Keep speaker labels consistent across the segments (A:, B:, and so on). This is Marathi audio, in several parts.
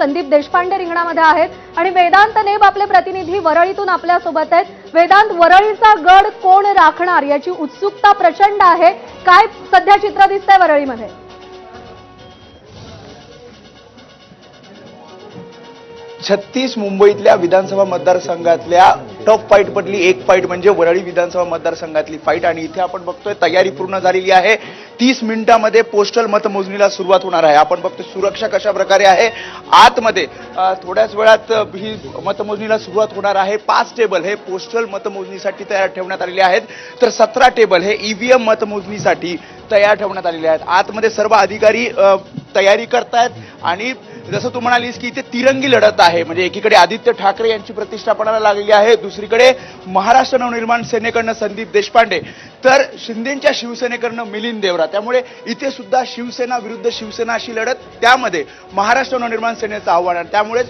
A: संदीप देशपांडे रिंगणामध्ये आहेत आणि वेदांत नेब आपले प्रतिनिधी वरळीतून आपल्या सोबत आहेत। वेदांत, वरळीचा गड कोण राखणार याची उत्सुकता प्रचंड आहे। काय सध्या चित्र दिसतंय वरळीमध्ये?
B: 36 मुंबईतल्या विधानसभा मतदारसंघातल्या टफ फाईट पडली एक फाईट म्हणजे वरळी विधानसभा मतदारसंघातली फाईट आणि इथे आपण बघतोय तयारी पूर्ण झालेली आहे। 30 मिनिटांमध्ये पोस्टल मतमोजणीला सुरुवात होणार आहे। आपण बघतोय सुरक्षा कशा प्रकारे आहे आतमध्ये। थोड्याच वेळात ही मतमोजणीला सुरुवात होणार आहे। 5 टेबल हे पोस्टल मतमोजणीसाठी तयार ठेवण्यात आलेले आहेत, तर 17 टेबल हे ईव्हीएम मतमोजणीसाठी तयार ठेवण्यात आलेले आहेत। आतमध्ये सर्व अधिकारी तयारी करतायत आणि जसं तू म्हणालीस की इथे तिरंगी लढत आहे, म्हणजे एकीकडे आदित्य ठाकरे यांची प्रतिष्ठापनाला लागलेली आहे, दुसरीकडे महाराष्ट्र नवनिर्माण सेनेकडनं संदीप देशपांडे तर शिंदेच्या शिवसेनेकडनं मिलिंद देवरा। त्यामुळे इथे सुद्धा शिवसेना विरुद्ध शिवसेना अशी लढत, त्यामध्ये महाराष्ट्र नवनिर्माण सेनेचं आव्हान आहे। त्यामुळे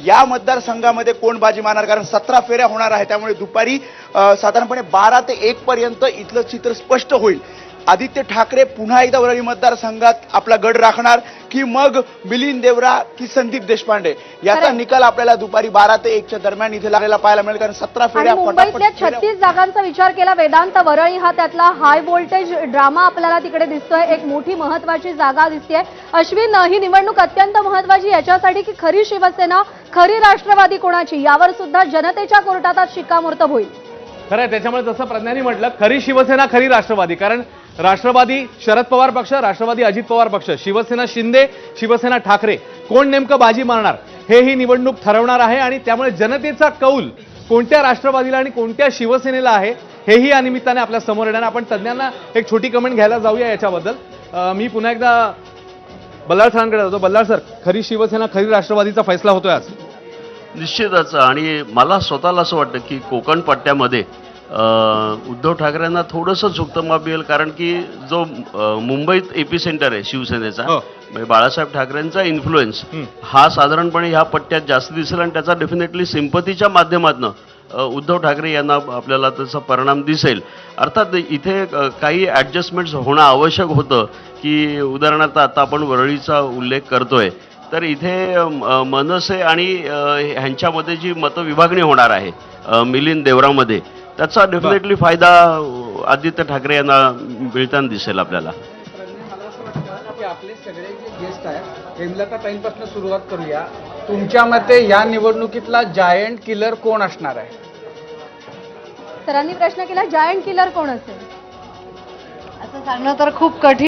B: या मतदारसंघामध्ये कोण बाजी मारणार, कारण 17 फेऱ्या होणार आहे, त्यामुळे दुपारी साधारणपणे 12 ते 1 पर्यंत इथलं चित्र स्पष्ट होईल। आदित्य ठाकरे पुन्हा एकदा वरळी मतदारसंघात आपला गड राखणार की मग मिलिंद देवरा की संदीप देशपांडे, याचा निकाल आपल्याला दुपारी 12 ते 1च्या दरम्यान इथे लागलेला पाहायला मिळेल। कारण 17 फेऱ्या
A: मुंबईतल्या 36 जागांचा विचार केला वेदांत, वरळी हा त्यातला हाय व्होल्टेज ड्रामा आपल्याला तिकडे दिसतोय। एक मोठी महत्वाची जागा दिसतेय। अश्विन, ही निवडणूक अत्यंत महत्वाची याच्यासाठी की खरी शिवसेना खरी राष्ट्रवादी कोणाची यावर सुद्धा जनतेच्या कोर्टात शिक्कामोर्तब होईल।
C: खरं आहे, त्याच्यामुळे जसं प्रज्ञानी म्हटलं खरी शिवसेना खरी राष्ट्रवादी, कारण राष्ट्रवादी शरद पवार पक्ष, राष्ट्रवादी अजित पवार पक्ष, शिवसेना शिंदे, शिवसेना ठाकरे, कोण नेमकं बाजी मारणार हे ही निवडणूक ठरवणार आहे। आणि त्यामुळे जनतेचा कौल कोणत्या राष्ट्रवादीला आणि कोणत्या शिवसेनेला आहे हेही या निमित्ताने आपल्या समोर येणार। आपण तज्ञांना एक छोटी कमेंट घ्यायला जाऊया याच्याबद्दल। मी पुन्हा एकदा बल्लाळ सरांकडे जातो। बल्लाळ सर, खरी शिवसेना खरी राष्ट्रवादीचा फैसला होतोय आज?
D: निश्चितच, आणि मला स्वतःला असं वाटतं की कोकण पट्ट्यामध्ये उद्धव ठाकरेंना थोडंसं झुकतं माप येईल, कारण की जो मुंबईत एपी सेंटर आहे शिवसेनेचा, म्हणजे बाळासाहेब ठाकरेंचा इन्फ्लुएन्स हा साधारणपणे ह्या पट्ट्यात जास्त दिसेल आणि त्याचा डेफिनेटली सिंपतीच्या माध्यमातून उद्धव ठाकरे यांना आपल्याला त्याचा परिणाम दिसेल। अर्थात इथे काही ॲडजस्टमेंट्स होणं आवश्यक होतं, की उदाहरणार्थ आता आपण वरळीचा उल्लेख करतोय, तर इथे मनसे आणि ह्यांच्यामध्ये जी मतविभागणी होणार आहे मिलिंद देवरामध्ये, त्याचा डेफिनेटली फायदा आदित्य ठाकरे यांना मिळताना दिसेल आपल्याला।
E: आपले सगळे जे गेस्ट आहेत हेमलताताईंपासून सुरुवात करूया। तुमच्या मते या निवडणुकीतला जायंट किलर कोण असणार आहे?
A: सरांनी प्रश्न केला, जायंट किलर कोण असेल?
F: असं सांगणं तर खूप कठीण